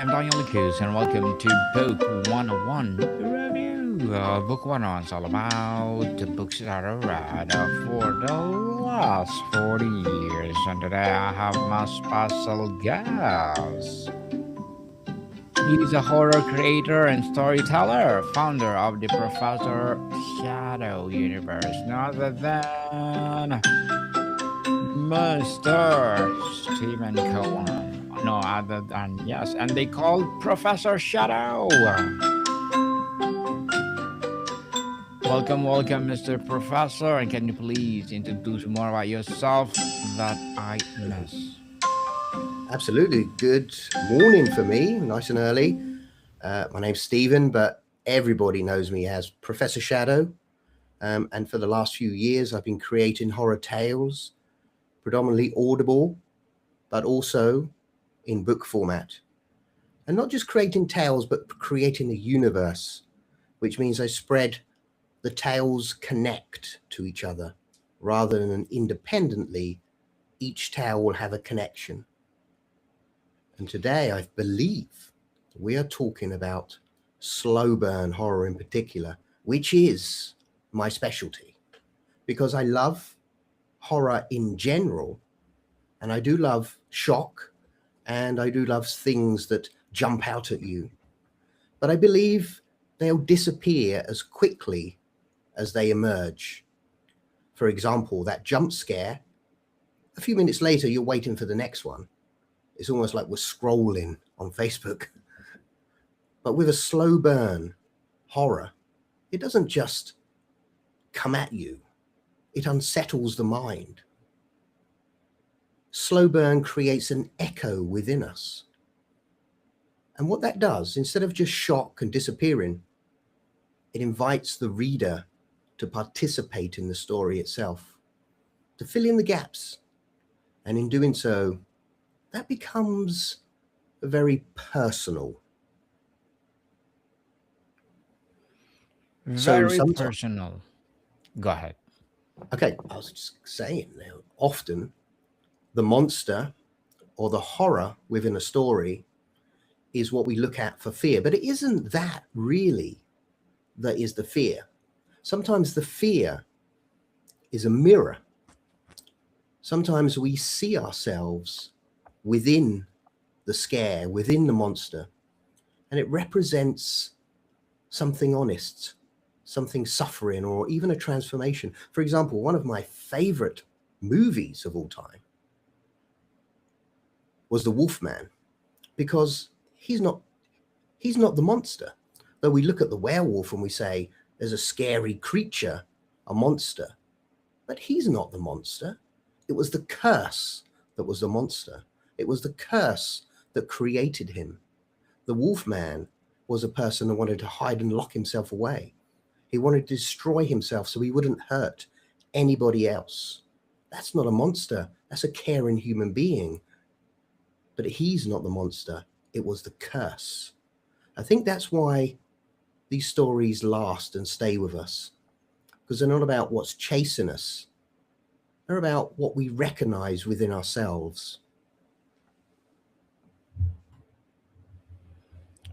I'm Daniel Lucas, and welcome to Book 101 Review. Book 101 is all about the books that I read for the last 40 years. And today I have my special guest. He's a horror creator and storyteller, founder of the Professor Shadow Universe, none other than Mr. Steven Cowan. No other than, yes, and they called Professor Shadow. Welcome, Mr. Professor. And can you please introduce more about yourself that I miss? Absolutely. Good morning for me, nice and early. My name's Stephen, but everybody knows me as Professor Shadow. And for the last few years, I've been creating horror tales, predominantly audible, but also in book format. And not just creating tales, but creating a universe, which means I spread the tales connect to each other rather than independently. Each tale will have a connection. And today, I believe we are talking about slow burn horror in particular, which is my specialty, because I love horror in general, and I do love shock, and I do love things that jump out at you. But I believe they'll disappear as quickly as they emerge. For example, that jump scare, a few minutes later, you're waiting for the next one. It's almost like we're scrolling on Facebook. But with a slow burn horror, it doesn't just come at you. It unsettles the mind. Slow burn creates an echo within us. And what that does, instead of just shock and disappearing, it invites the reader to participate in the story itself, to fill in the gaps. And in doing so, that becomes very personal. Very personal. Go ahead. Okay, I was just saying, often the monster or the horror within a story is what we look at for fear, but it isn't that really that is the fear. Sometimes the fear is a mirror. Sometimes we see ourselves within the scare, within the monster, and it represents something honest, something suffering, or even a transformation. For example, one of my favorite movies of all time was The Wolfman, because he's not the monster. Though we look at the werewolf and we say there's a scary creature, a monster, but he's not the monster. It was the curse that was the monster. It was the curse that created him. The Wolfman was a person that wanted to hide and lock himself away. He wanted to destroy himself so he wouldn't hurt anybody else. That's not a monster. That's a caring human being. But he's not the monster. It was the curse. I think that's why these stories last and stay with us, because they're not about what's chasing us. They're about what we recognize within ourselves.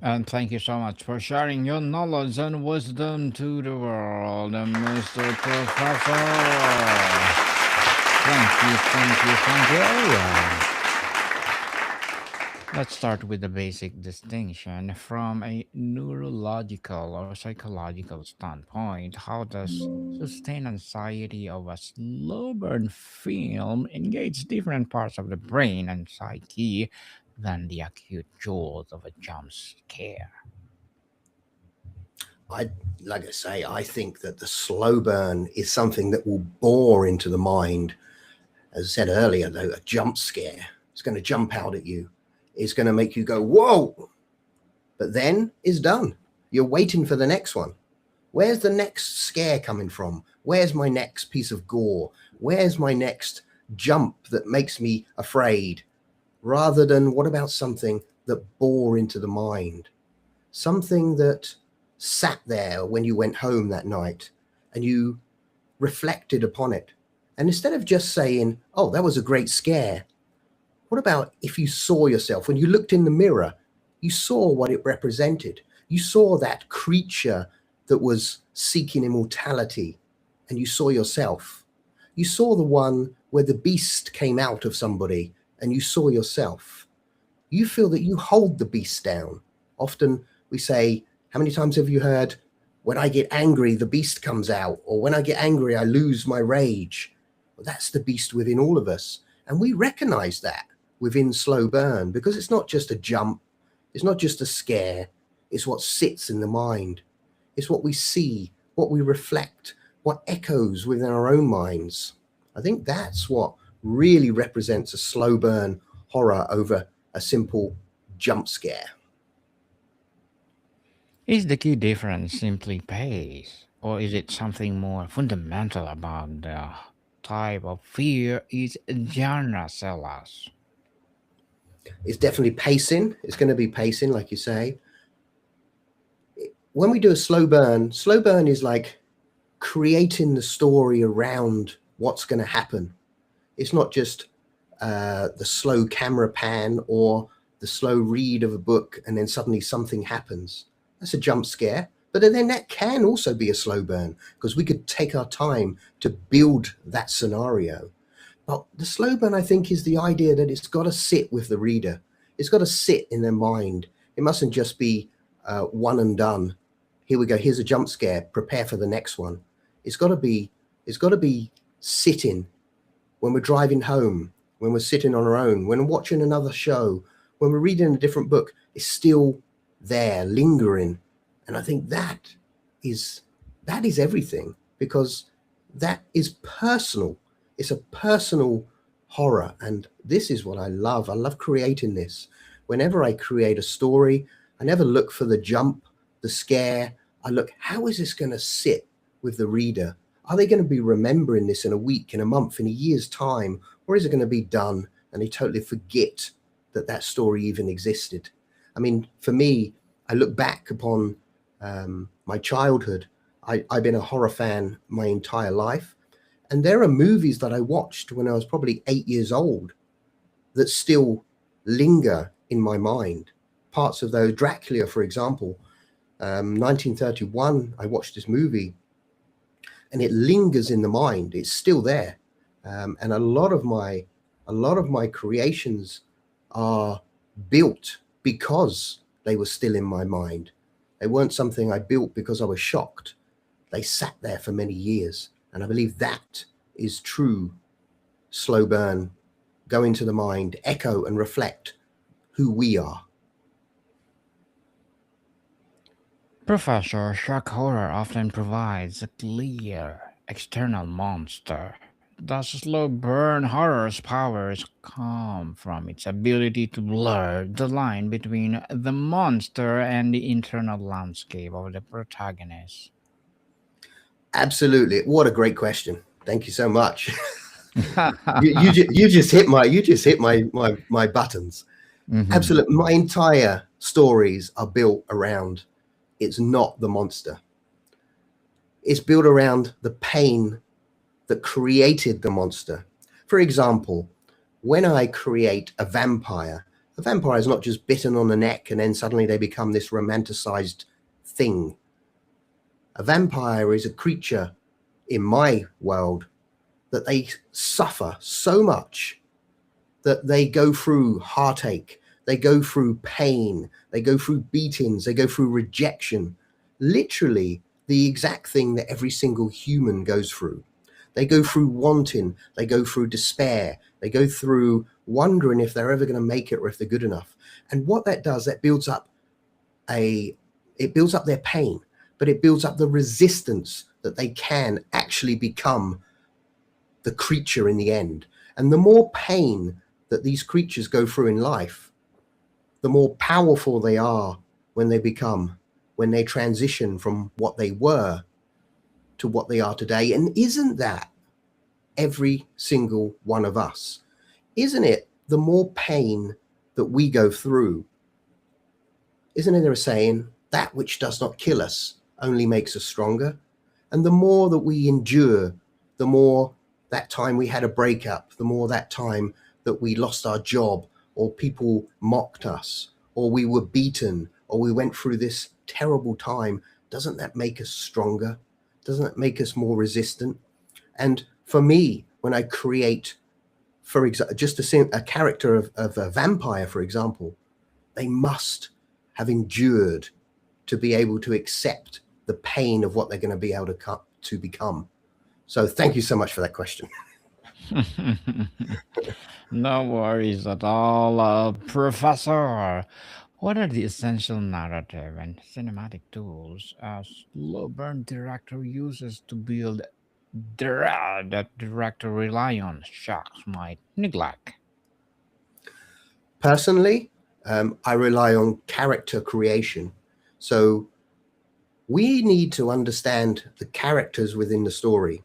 And thank you so much for sharing your knowledge and wisdom to the world, Mr. Professor. Thank you. Let's start with the basic distinction. From a neurological or psychological standpoint, how does sustained anxiety of a slow burn film engage different parts of the brain and psyche than the acute jolt of a jump scare? Like I say, I think that the slow burn is something that will bore into the mind. As I said earlier, though, a jump scare is going to jump out at you. It's going to make you go, whoa, but then it's done. You're waiting for the next one. Where's the next scare coming from? Where's my next piece of gore? Where's my next jump that makes me afraid? Rather than what about something that bore into the mind? Something that sat there when you went home that night and you reflected upon it. And instead of just saying, oh, that was a great scare, what about if you saw yourself, when you looked in the mirror, You saw what it represented. You saw that creature that was seeking immortality, and you saw yourself. You saw the one where the beast came out of somebody, and you saw yourself. You feel that you hold the beast down. Often we say, how many times have you heard, when I get angry, the beast comes out, or when I get angry, I lose my rage? Well, that's the beast within all of us. And we recognize that within Slow Burn, because it's not just a jump, it's not just a scare, it's what sits in the mind. It's what we see, what we reflect, what echoes within our own minds. I think that's what really represents a slow burn horror over a simple jump scare. Is the key difference simply pace, or is it something more fundamental about the type of fear each genre sells us? It's definitely pacing. It's going to be pacing, like you say. When we do a slow burn is like creating the story around what's going to happen. It's not just the slow camera pan or the slow read of a book and then suddenly something happens. That's a jump scare. But then that can also be a slow burn, because we could take our time to build that scenario. But the slow burn, I think, is the idea that it's got to sit with the reader. It's got to sit in their mind. It mustn't just be one and done. Here we go. Here's a jump scare. Prepare for the next one. It's got to be sitting when we're driving home, when we're sitting on our own, when we're watching another show, when we're reading a different book. It's still there, lingering. And I think that is everything, because that is personal. It's a personal horror. And this is what I love. I love creating this. Whenever I create a story, I never look for the jump, the scare. I look, how is this going to sit with the reader? Are they going to be remembering this in a week, in a month, in a year's time? Or is it going to be done and they totally forget that that story even existed? I mean, for me, I look back upon my childhood. I've been a horror fan my entire life. And there are movies that I watched when I was probably 8 years old that still linger in my mind. Parts of those, Dracula, for example, 1931, I watched this movie and it lingers in the mind. It's still there. And a lot of my creations are built because they were still in my mind. They weren't something I built because I was shocked. They sat there for many years. And I believe that is true slow burn, go into the mind, echo and reflect who we are. Professor, shock horror often provides a clear external monster. Does slow burn horror's powers come from its ability to blur the line between the monster and the internal landscape of the protagonist? Absolutely. What a great question. Thank you so much. you just hit my buttons. Mhm. Absolutely. My entire stories are built around, it's not the monster. It's built around the pain that created the monster. For example, when I create a vampire is not just bitten on the neck and then suddenly they become this romanticized thing. A vampire is a creature in my world that they suffer so much that they go through heartache, they go through pain, they go through beatings, they go through rejection, literally the exact thing that every single human goes through. They go through wanting, they go through despair, they go through wondering if they're ever going to make it or if they're good enough. And what that does, that builds up their pain, but it builds up the resistance that they can actually become the creature in the end. And the more pain that these creatures go through in life, the more powerful they are when they transition from what they were to what they are today. And isn't that every single one of us? Isn't it the more pain that we go through? Isn't it there a saying, that which does not kill us only makes us stronger? And the more that we endure, the more that time we had a breakup, the more that time that we lost our job or people mocked us, or we were beaten, or we went through this terrible time, doesn't that make us stronger? Doesn't that make us more resistant? And for me, when I create, for example, just a character of a vampire, for example, they must have endured to be able to accept the pain of what they're going to be able to become. So thank you so much for that question. No worries at all, Professor. What are the essential narrative and cinematic tools a slow burn director uses to build dread that director rely on shocks might neglect? Personally, I rely on character creation. So we need to understand the characters within the story.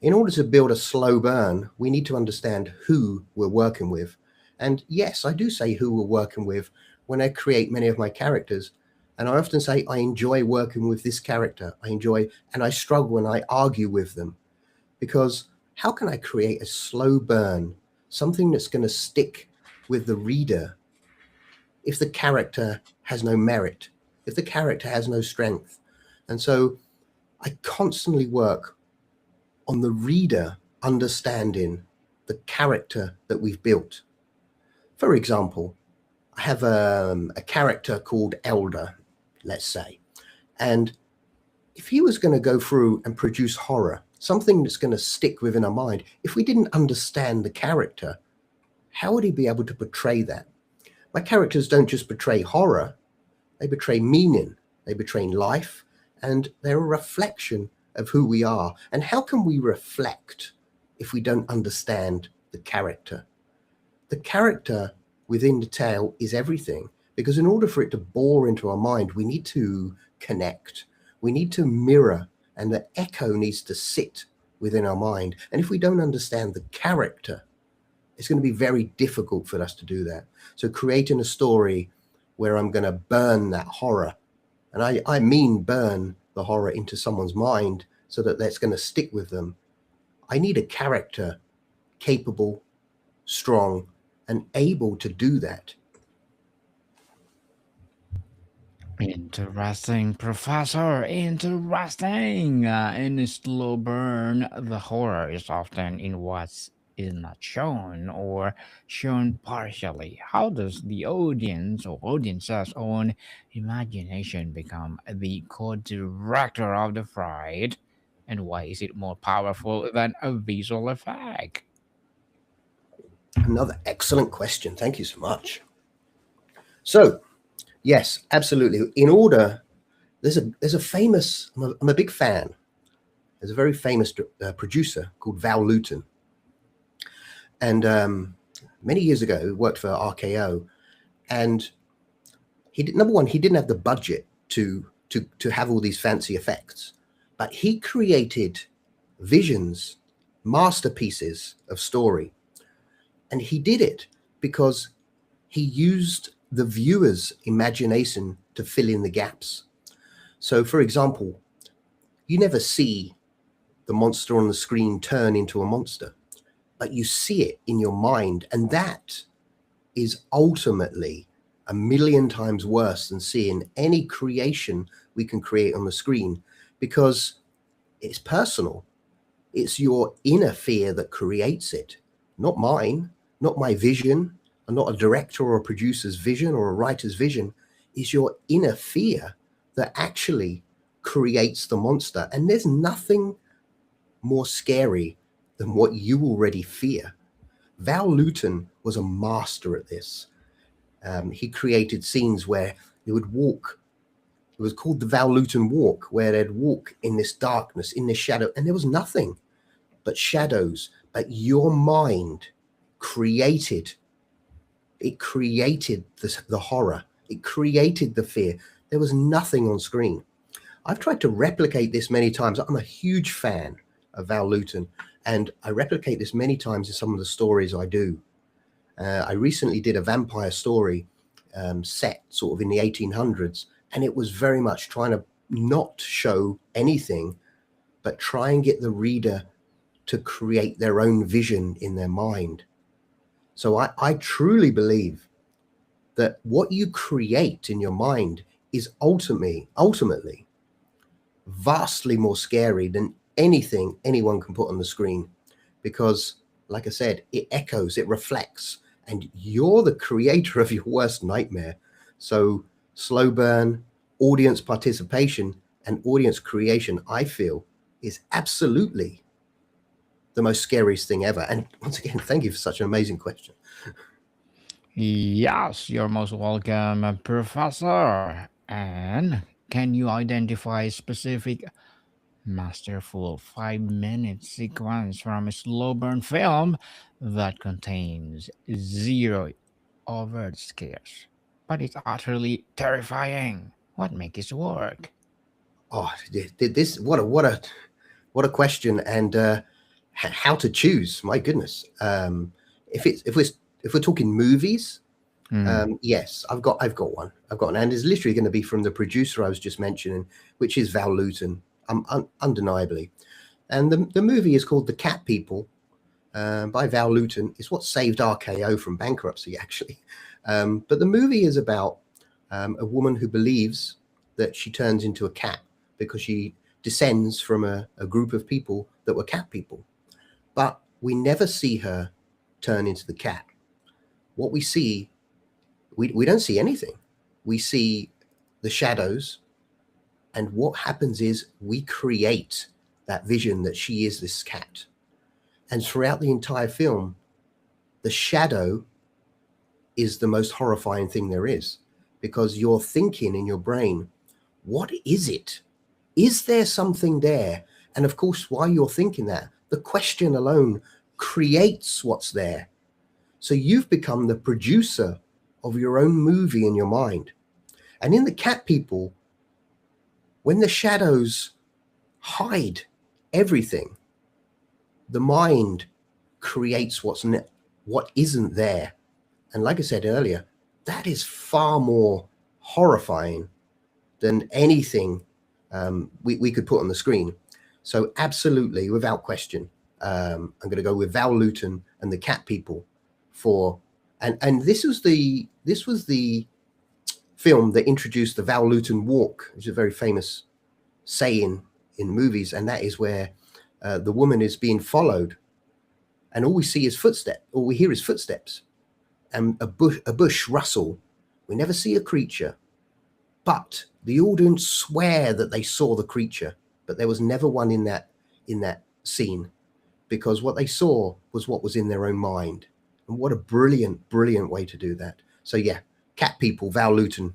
In order to build a slow burn, we need to understand who we're working with. And yes, I do say who we're working with when I create many of my characters. And I often say, I enjoy working with this character. And I struggle and I argue with them, because how can I create a slow burn, something that's going to stick with the reader, if the character has no merit, if the character has no strength? And so I constantly work on the reader understanding the character that we've built. For example, I have a character called Elder, let's say, and if he was going to go through and produce horror, something that's going to stick within our mind, if we didn't understand the character, how would he be able to portray that? My characters don't just portray horror, they portray meaning, they portray life, and they're a reflection of who we are. And how can we reflect if we don't understand the character? The character within the tale is everything, because in order for it to bore into our mind, we need to connect, we need to mirror, and the echo needs to sit within our mind. And if we don't understand the character, it's going to be very difficult for us to do that. So creating a story where I'm going to burn that horror, and I mean burn the horror into someone's mind so that that's going to stick with them, I need a character capable, strong, and able to do that. Interesting, Professor. Interesting. In a slow burn, the horror is often in what's is not shown or shown partially. How does the audience or audience's own imagination become the co-director of the fright? And why is it more powerful than a visual effect? Another excellent question. Thank you so much. So, yes, absolutely. In order, there's a famous, I'm a big fan. There's a very famous producer called Val Lewton. And many years ago, he worked for RKO. And number one, he didn't have the budget to have all these fancy effects. But he created visions, masterpieces of story. And he did it because he used the viewer's imagination to fill in the gaps. So, for example, you never see the monster on the screen turn into a monster, but you see it in your mind. And that is ultimately a million times worse than seeing any creation we can create on the screen, because it's personal. It's your inner fear that creates it, not mine, not my vision, and not a director or a producer's vision or a writer's vision. Is your inner fear that actually creates the monster. And there's nothing more scary than what you already fear. Val Lewton was a master at this. He created scenes where they would walk. It was called the Val Lewton Walk, where they'd walk in this darkness, in this shadow, and there was nothing but shadows. But your mind created the horror. It created the fear. There was nothing on screen. I've tried to replicate this many times. I'm a huge fan of Val Lewton, and I replicate this many times in some of the stories I do. I recently did a vampire story set sort of in the 1800s, and it was very much trying to not show anything, but try and get the reader to create their own vision in their mind. So I truly believe that what you create in your mind is ultimately vastly more scary than anything anyone can put on the screen, because like I said, it echoes, it reflects, and you're the creator of your worst nightmare. So slow burn, audience participation, and audience creation, I feel, is absolutely the most scariest thing ever. And once again, thank you for such an amazing question. Yes, you're most welcome, Professor. And can you identify a specific masterful 5 minute sequence from a slow burn film that contains zero overt scares, but it's utterly terrifying? What makes it work? Oh, this what a question, and how to choose. My goodness, if we're talking movies, Hmm. yes, I've got one. And it's literally going to be from the producer I was just mentioning, which is Val Luton, undeniably. And the movie is called The Cat People, by Val Luton. It's what saved RKO from bankruptcy, actually. But the movie is about a woman who believes that she turns into a cat because she descends from a group of people that were cat people. But we never see her turn into the cat. What we see, we don't see anything. We see the shadows. And what happens is we create that vision that she is this cat. And throughout the entire film, the shadow is the most horrifying thing there is, because you're thinking in your brain, what is it? Is there something there? And of course, while you're thinking that, the question alone creates what's there. So you've become the producer of your own movie in your mind. And in the cat people, when the shadows hide everything, the mind creates what isn't there. And like I said earlier, that is far more horrifying than anything we could put on the screen. So absolutely, without question, I'm going to go with Val Luton and the Cat People for, and this was the film that introduced the Val Luton walk, which is a very famous saying in movies, and that is where the woman is being followed, and all we see is footsteps, all we hear is footsteps, and a bush rustle. We never see a creature, but the audience swear that they saw the creature, but there was never one in that scene, because what they saw was what was in their own mind. And what a brilliant way to do that. So yeah, Cat People, Val Luton.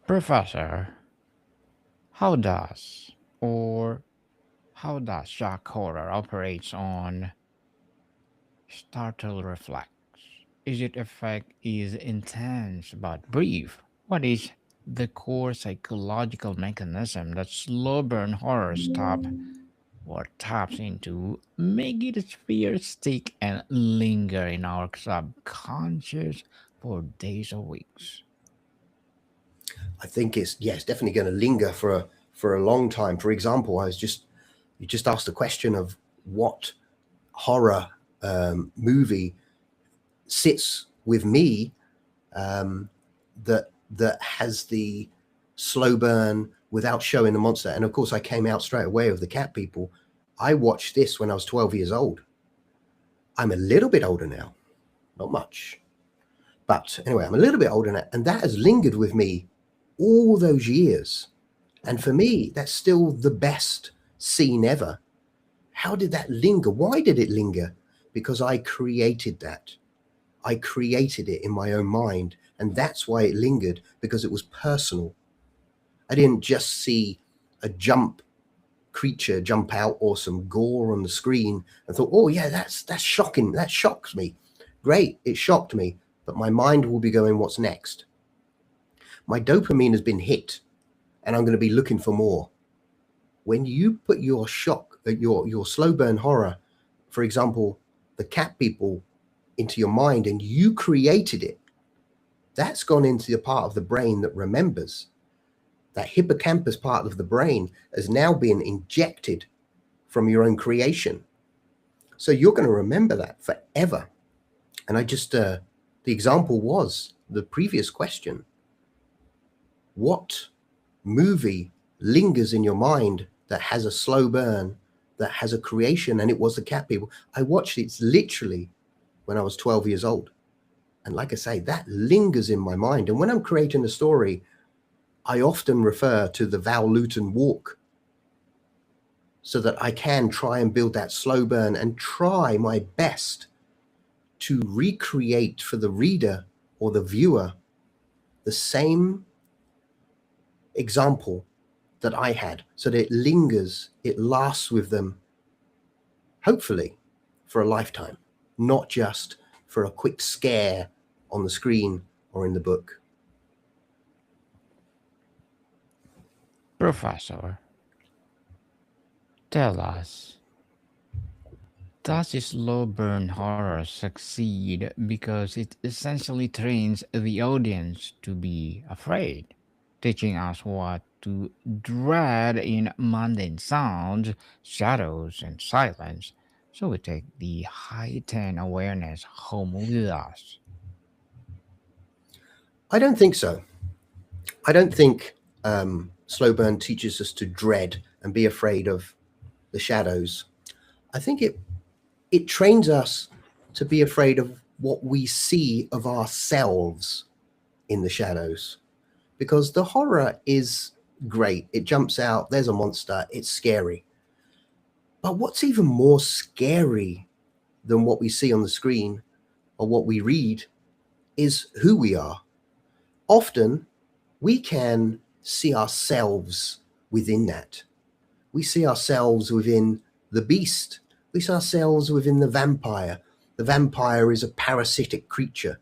Professor, how does or how does shock horror operates on startle reflex? Is it effect is intense but brief? What is the core psychological mechanism that slow burn horror stop or taps into, make it fear stick and linger in our subconscious for days or weeks? I think it's definitely going to linger for a long time. For example, you just asked the question of what horror movie sits with me, um, that has the slow burn without showing the monster. And of course, I came out straight away with the Cat People. I watched this when I was 12 years old. I'm a little bit older now, not much, but anyway, I'm a little bit older now, and that has lingered with me all those years. And for me, that's still the best scene ever. How did that linger? Why did it linger? Because I created that. I created it in my own mind. And that's why it lingered, because it was personal. I didn't just see a creature jump out or some gore on the screen and thought, oh yeah, that's shocking. That shocks me. Great, it shocked me. But my mind will be going, what's next? My dopamine has been hit, and I'm going to be looking for more. When you put your your slow burn horror, for example, the Cat People, into your mind and you created it, that's gone into the part of the brain that remembers. That hippocampus part of the brain has now been injected from your own creation. So you're going to remember that forever. And I just, the example was the previous question. What movie lingers in your mind that has a slow burn, that has a creation? And it was The Cat People. I watched it literally when I was 12 years old. And like I say, that lingers in my mind. And when I'm creating a story, I often refer to the Val Lewton walk so that I can try and build that slow burn and try my best to recreate for the reader or the viewer the same example that I had, so that it lingers, it lasts with them, hopefully for a lifetime, not just for a quick scare on the screen or in the book. Professor, tell us, does this slow burn horror succeed because it essentially trains the audience to be afraid, teaching us what to dread in mundane sounds, shadows, and silence, so we take the heightened awareness home with us? I don't think so. I don't think slow burn teaches us to dread and be afraid of the shadows. I think it trains us to be afraid of what we see of ourselves in the shadows, because the horror is great. It jumps out, there's a monster, it's scary. But what's even more scary than what we see on the screen or what we read is who we are. Often we can see ourselves within that. We see ourselves within the beast. We see ourselves within the vampire. The vampire is a parasitic creature.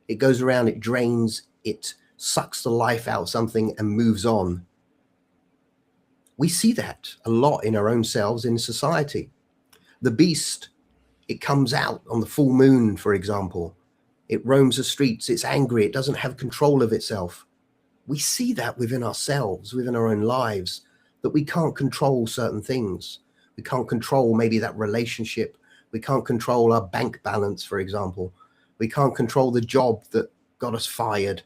It goes around, it drains, it sucks the life out of something and moves on. We see that a lot in our own selves in society. The beast, it comes out on the full moon, for example. It roams the streets, it's angry, it doesn't have control of itself. We see that within ourselves, within our own lives, that we can't control certain things. We can't control maybe that relationship. We can't control our bank balance, for example. We can't control the job that got us fired.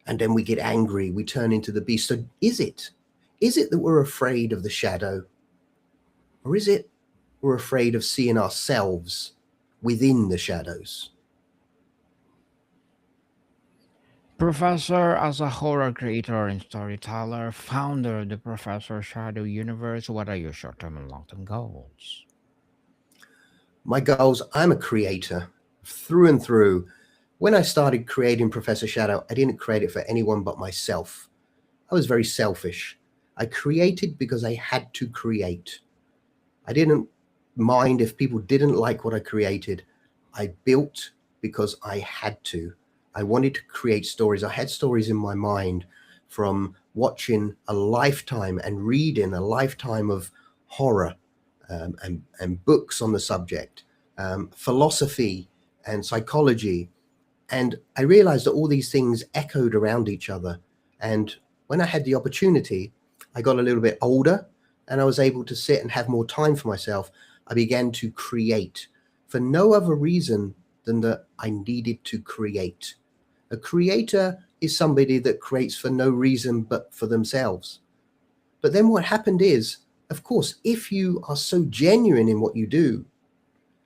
And then we get angry, we turn into the beast. So is it that we're afraid of the shadow? Or is it we're afraid of seeing ourselves within the shadows? Professor, as a horror creator and storyteller, founder of the Professor Shadow Universe, what are your short term and long term goals? My goals, I'm a creator through and through. When I started creating Professor Shadow, I didn't create it for anyone but myself. I was very selfish. I created because I had to create. I didn't mind if people didn't like what I created. I built because I had to. I wanted to create stories. I had stories in my mind from watching a lifetime and reading a lifetime of horror and books on the subject, philosophy and psychology. And I realized that all these things echoed around each other. And when I had the opportunity, I got a little bit older and I was able to sit and have more time for myself. I began to create for no other reason than that I needed to create. A creator is somebody that creates for no reason but for themselves. But then what happened is, of course, if you are so genuine in what you do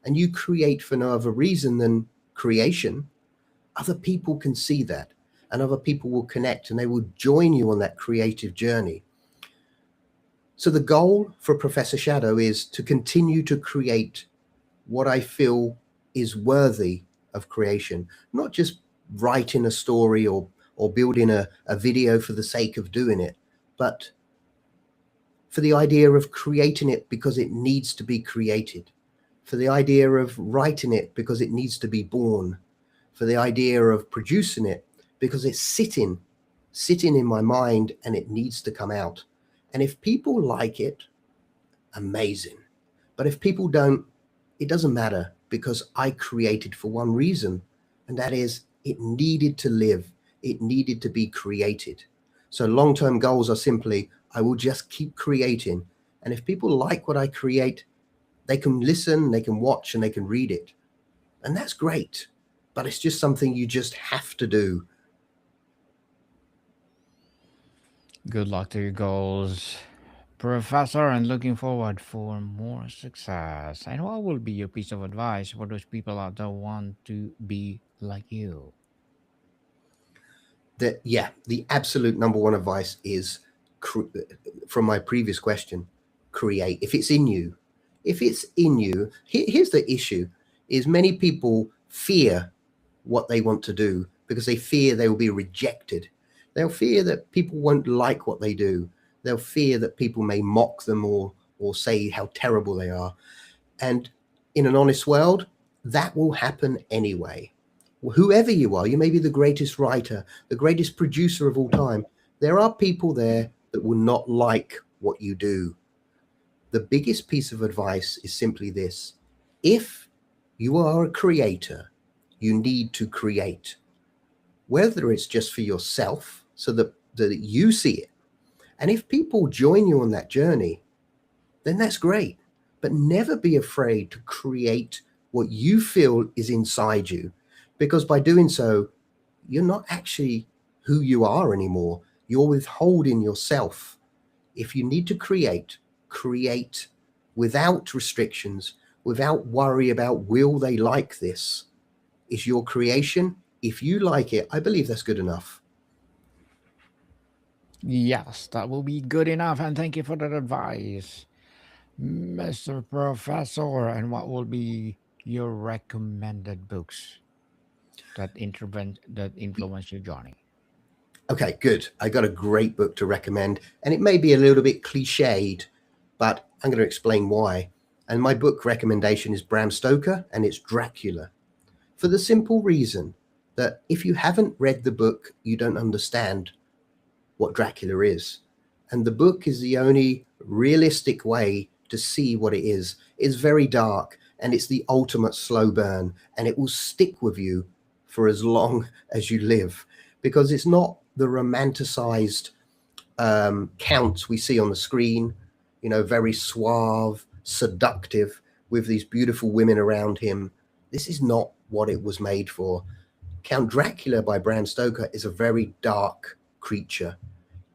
and you create for no other reason than creation, other people can see that and other people will connect and they will join you on that creative journey. So the goal for Professor Shadow is to continue to create what I feel is worthy of creation, not just writing a story or building a video for the sake of doing it, but for the idea of creating it because it needs to be created, for the idea of writing it because it needs to be born, for the idea of producing it because it's sitting in my mind and it needs to come out. And if people like it, amazing. But if people don't, it doesn't matter, because I created for one reason, and that is it needed to live. It needed to be created. So long-term goals are simply, I will just keep creating. And if people like what I create, they can listen, they can watch, and they can read it. And that's great. But it's just something you just have to do. Good luck to your goals, Professor, and looking forward for more success. And what will be your piece of advice for those people out there who want to be like you? That, yeah, the absolute number one advice is from my previous question, create. If it's in you, here's the issue: is many people fear what they want to do because they fear they will be rejected. They'll fear that people won't like what they do. They'll fear that people may mock them or say how terrible they are. And in an honest world, that will happen anyway. Whoever you are, you may be the greatest writer, the greatest producer of all time. There are people there that will not like what you do. The biggest piece of advice is simply this: if you are a creator, you need to create, whether it's just for yourself so that you see it. And if people join you on that journey, then that's great. But never be afraid to create what you feel is inside you, because by doing so, you're not actually who you are anymore. You're withholding yourself. If you need to create, create without restrictions, without worry about will they like this. It's your creation. If you like it, I believe that's good enough. Yes, that will be good enough. And thank you for that advice, Mr. Professor. And what will be your recommended books that influence your journey? Okay, good. I got a great book to recommend, and it may be a little bit cliched, but I'm going to explain why. And my book recommendation is Bram Stoker, and it's Dracula, for the simple reason that if you haven't read the book, you don't understand what Dracula is. And the book is the only realistic way to see what it is. It's very dark, and it's the ultimate slow burn, and it will stick with you for as long as you live, because it's not the romanticized counts we see on the screen, very suave, seductive, with these beautiful women around him. This is not what it was made for. Count Dracula by Bram Stoker is a very dark creature.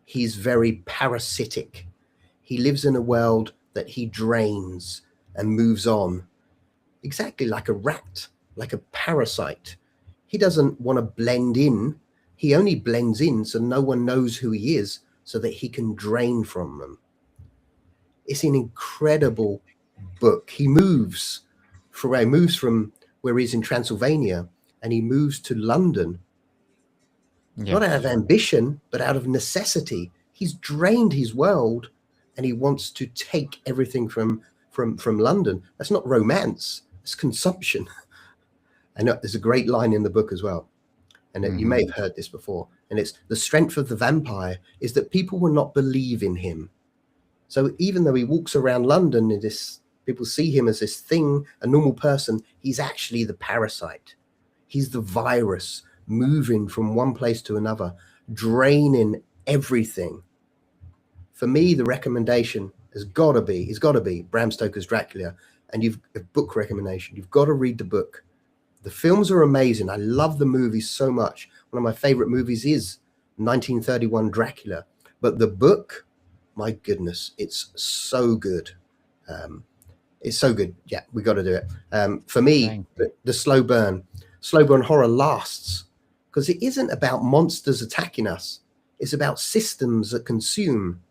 He's very parasitic. He lives in a world that he drains and moves on, exactly like a rat, like a parasite. He doesn't want to blend in. He only blends in so no one knows who he is, so that he can drain from them. It's an incredible book. He moves from where he's in Transylvania, and he moves to London, not out of Yes. ambition, but out of necessity. He's drained his world, and he wants to take everything from London. That's not romance. It's consumption. I know there's a great line in the book as well, and you may Mm-hmm. have heard this before. And it's the strength of the vampire is that people will not believe in him. So even though he walks around London in this, people see him as this thing, a normal person, he's actually the parasite. He's the virus moving from one place to another, draining everything. For me, the recommendation has got to be Bram Stoker's Dracula. And you've a book recommendation. You've got to read the book. The films are amazing. I love the movies so much. One of my favorite movies is 1931 Dracula. But the book, my goodness, it's so good. Um, it's so good. Yeah, we got to do it. For me, Thank you. the slow burn horror lasts because it isn't about monsters attacking us. It's about systems that consume,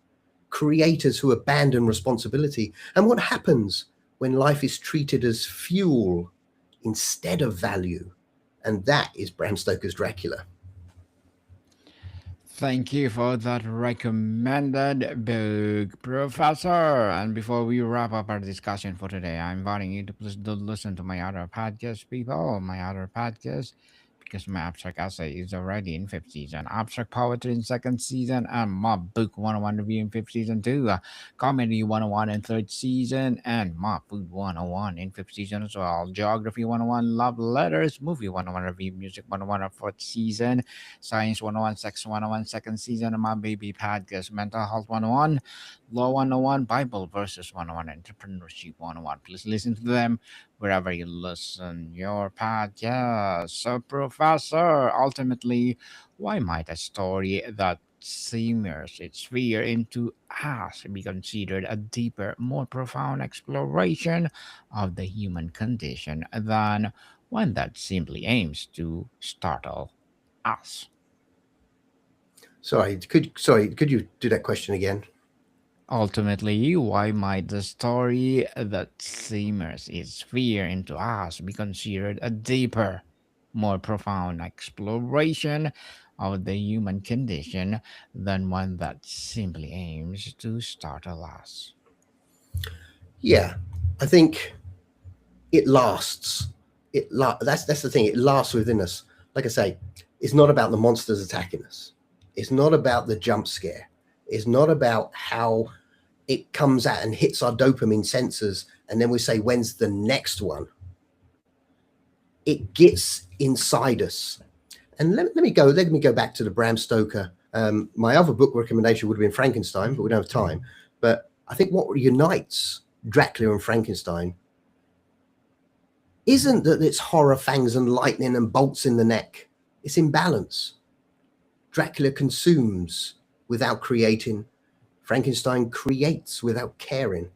creators who abandon responsibility, and what happens when life is treated as fuel instead of value. And that is Bram Stoker's Dracula. Thank you for that recommended book, Professor. And before we wrap up our discussion for today, I'm inviting you to please do listen to my other podcast, people, my other podcast, because my abstract essay is already in fifth season, abstract poetry in second season, and my book 101 review in fifth season too, comedy 101 in third season, and my food 101 in fifth season as well, geography 101, love letters, movie 101 review, music 101 of fourth season, Science 101, Sex 101, second season, and my baby podcast, Mental Health 101, Law 101, Bible Verses 101, Entrepreneurship 101. Please listen to them wherever you listen your podcast. So, Professor, ultimately, why might a story that simmers its fear into us be considered a deeper, more profound exploration of the human condition than one that simply aims to startle us? Could you do that question again? Ultimately, why might the story that simmers its fear into us be considered a deeper, more profound exploration of the human condition than one that simply aims to startle us? Yeah, I think it lasts. That's the thing. It lasts within us. Like I say, it's not about the monsters attacking us. It's not about the jump scare. It's not about how it comes out and hits our dopamine sensors, and then we say, "When's the next one?" It gets inside us. And let me go back to the Bram Stoker. My other book recommendation would have been Frankenstein, but we don't have time. But I think what unites Dracula and Frankenstein isn't that it's horror, fangs, and lightning and bolts in the neck. It's imbalance. Dracula consumes without creating. Frankenstein creates without caring.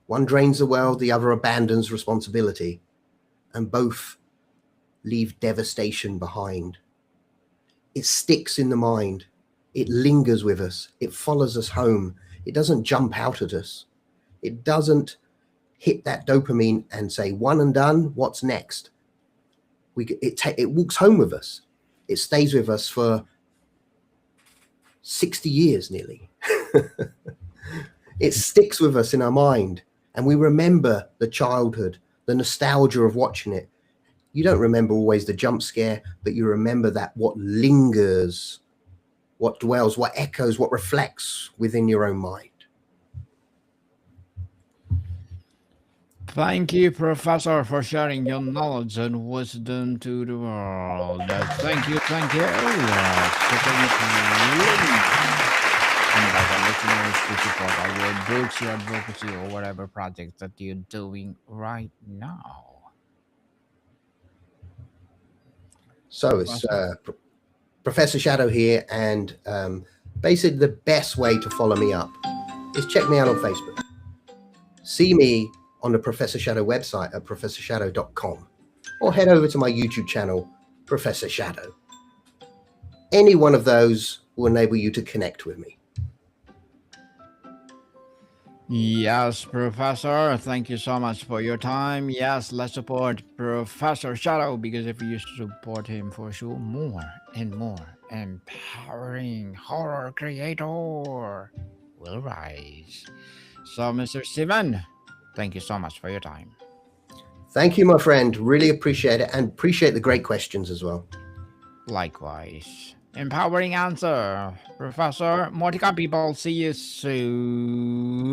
One drains the world, the other abandons responsibility, and both leave devastation behind. It sticks in the mind. It lingers with us. It follows us home. It doesn't jump out at us. It doesn't hit that dopamine and say, one and done, what's next? It walks home with us. It stays with us for 60 years nearly. It sticks with us in our mind, and we remember the childhood, the nostalgia of watching it. You don't remember always the jump scare, but you remember that what lingers, what dwells, what echoes, what reflects within your own mind. Thank you, Professor, for sharing your knowledge and wisdom to the world. Thank you. Invite our listeners to support our books, your advocacy, or whatever project that you're doing right now. So it's Professor? Professor Shadow here, and basically the best way to follow me up is check me out on Facebook. See me on the Professor Shadow website at professorshadow.com, or head over to my YouTube channel, Professor Shadow. Any one of those will enable you to connect with me. Yes, Professor. Thank you so much for your time. Yes, let's support Professor Shadow because if you support him for sure, more and more empowering horror creator will rise. So, Mr. Steven, thank you so much for your time. Thank you, my friend. Really appreciate it, and appreciate the great questions as well. Likewise. Empowering answer. Professor, Motica people, see you soon.